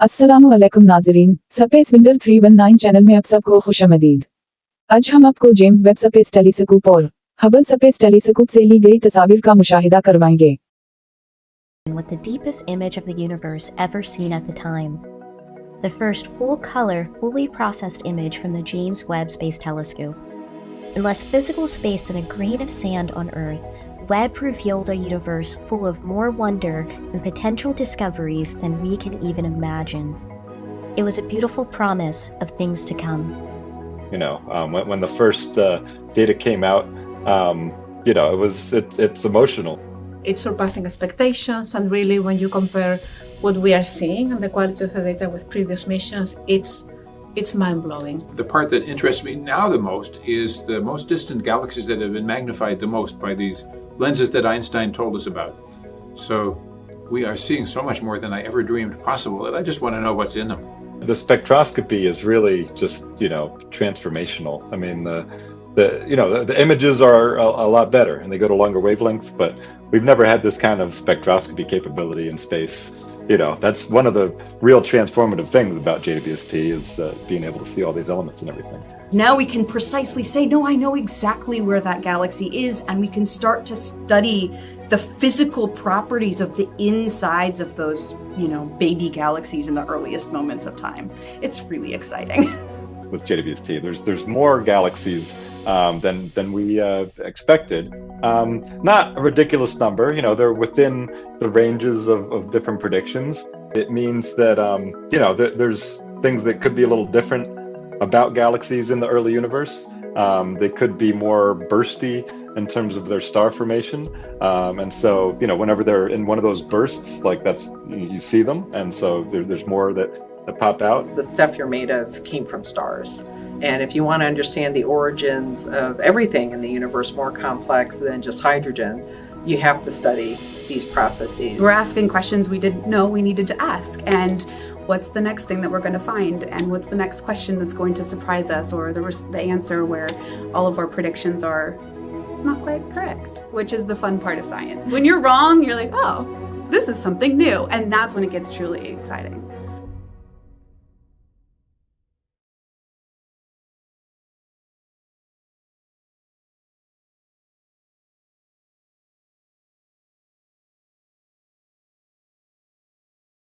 अस्सलामुअलैकुम नाज़रीन, space vendor 319 channel में आप सबको खुशामदीद। आज हम आपको जेम्स वेब स्पेस टेलीस्कोप और हबल स्पेस टेलीस्कोप से ली गई तस्वीर का मुशाहिदा करवाएंगे। With the deepest image of the universe ever seen at the time. The first full-color, fully processed image from the James Webb Space Telescope. In less physical space than a grain of sand on Earth, Webb revealed a universe full of more wonder and potential discoveries than we can even imagine. It was a beautiful promise of things to come. When the first data came out, it's emotional. It's surpassing expectations, and really when you compare what we are seeing and the quality of the data with previous missions, it's mind-blowing. The part that interests me now the most is the most distant galaxies that have been magnified the most by these lenses that Einstein told us about. So we are seeing so much more than I ever dreamed possible that I just want to know what's in them. The spectroscopy is really just, transformational. I mean, the images are a lot better and they go to longer wavelengths, but we've never had this kind of spectroscopy capability in space. That's one of the real transformative things about JWST is being able to see all these elements and everything. Now we can precisely say, no, I know exactly where that galaxy is, and we can start to study the physical properties of the insides of those, baby galaxies in the earliest moments of time. It's really exciting. With JWST, there's more galaxies than we expected. Not a ridiculous number, they're within the ranges of different predictions. It means that there's things that could be a little different about galaxies in the early universe. They could be more bursty in terms of their star formation, and so whenever they're in one of those bursts, like that's you see them, and so there's more that pop out. The stuff you're made of came from stars. And if you want to understand the origins of everything in the universe more complex than just hydrogen, you have to study these processes. We're asking questions we didn't know we needed to ask. And what's the next thing that we're going to find? And what's the next question that's going to surprise us? Or the answer where all of our predictions are not quite correct, which is the fun part of science. When you're wrong, you're like, oh, this is something new. And that's when it gets truly exciting.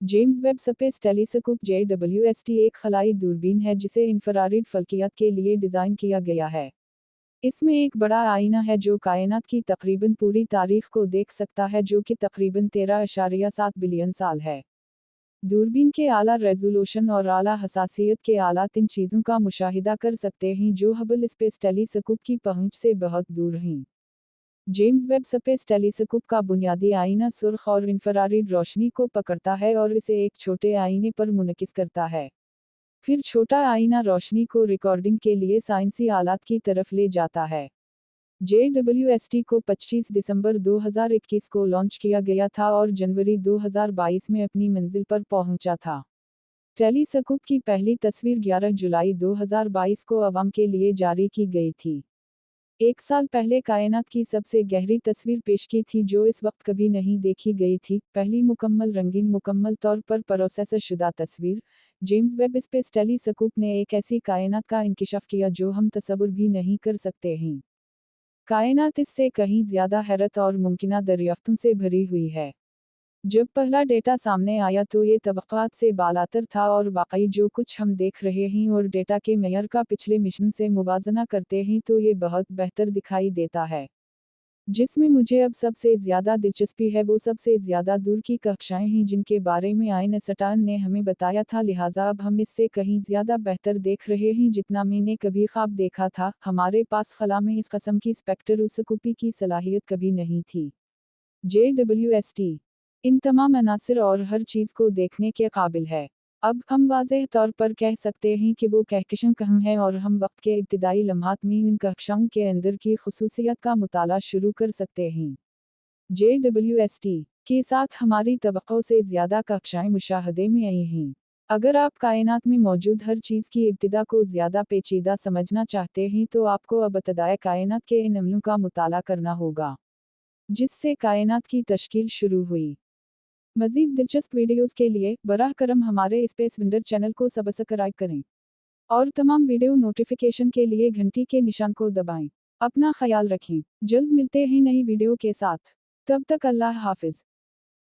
James Webb space telescope JWST एक खलाई दूरबीन है जिसे infrared फल्कियात के लिए design किया गया है। इसमें एक बड़ा आईना है जो कायनात की तकरीबन पूरी तारीख को देख सकता है, जो कि तकरीबन 13.7 बिलियन साल है। दूरबीन के आला रेजोल्यूशन और आला हसासियत के आलात इन चीज़ों का मुशाहिदा कर सकते हैं जो हबल स्पेस टेलीस्कोप की पहुंच से बहुत दूर हैं। जेम्स वेब स्पेस टेलीस्कोप का बुनियादी आईना सुर्ख और इंफ्रारेड रोशनी को पकड़ता है और इसे एक छोटे आईने पर मुनकिस करता है। फिर छोटा आईना रोशनी को रिकॉर्डिंग के लिए साइंसी आलात की तरफ ले जाता है। JWST को 25 दिसंबर 2021 को लॉन्च किया गया था और जनवरी 2022 में अपनी मंजिल पर पहुंचा था। टेलीस्कोप की पहली तस्वीर 11 जुलाई 2022 को अवाम के लिए जारी की गई थी। एक साल पहले कायनात की सबसे गहरी तस्वीर पेश की थी जो इस वक्त कभी नहीं देखी गई थी। पहली मुकम्मल रंगीन मुकम्मल तौर पर प्रोसेस शुदा तस्वीर। जेम्स वेब स्पेस टेलीस्कोप ने एक ऐसी कायनात का इंकिशाफ किया जो हम तसव्वुर भी नहीं कर सकते हैं। कायनात इससे कहीं ज़्यादा हैरत और मुमकिना दरियाफ्तों से भरी हुई है। जब पहला डेटा सामने आया तो ये तवक्कात से बालातर था और वाकई जो कुछ हम देख रहे हैं और डेटा के मेयर का पिछले मिशन से मुवाजना करते हैं तो ये बहुत बेहतर दिखाई देता है। जिसमें मुझे अब सबसे ज़्यादा दिलचस्पी है वो सबसे ज़्यादा दूर की कक्षाएं हैं जिनके बारे में आइंस्टाइन ने हमें बताया था, लिहाजा अब हम इससे कहीं ज़्यादा बेहतर देख रहे हैं जितना मैंने कभी ख्वाब देखा था। हमारे पास खला में इस किस्म की स्पेक्ट्रोस्कोपी की सलाहियत कभी नहीं थी। JWST इन तमाम अनासिर और हर चीज़ को देखने के काबिल है। अब हम वाज़ेह तौर पर कह सकते हैं कि वो कहकशां कहाँ हैं और हम वक्त के इब्तिदाई लम्हात में इन कहकशाओं के अंदर की खुसूसियत का मुताला शुरू कर सकते हैं। JWST के साथ हमारी तवक्को से ज़्यादा कहकशाएं मुशाहदे में आई हैं। अगर आप कायनात में मौजूद हर चीज़ की इब्तिदा को ज़्यादा पेचीदा समझना चाहते हैं तो आपको अब इब्तिदाए कायनात के इन अमलों का मुताला करना होगा जिससे कायनात की तश्कील शुरू हुई। मज़ीद दिलचस्प वीडियोज़ के लिए बराह करम हमारे स्पेस विंडर चैनल को सब्सक्राइब करें और तमाम वीडियो नोटिफिकेशन के लिए घंटी के निशान को दबाएं। अपना ख्याल रखें। जल्द मिलते हैं नई वीडियो के साथ। तब तक अल्लाह हाफिज़।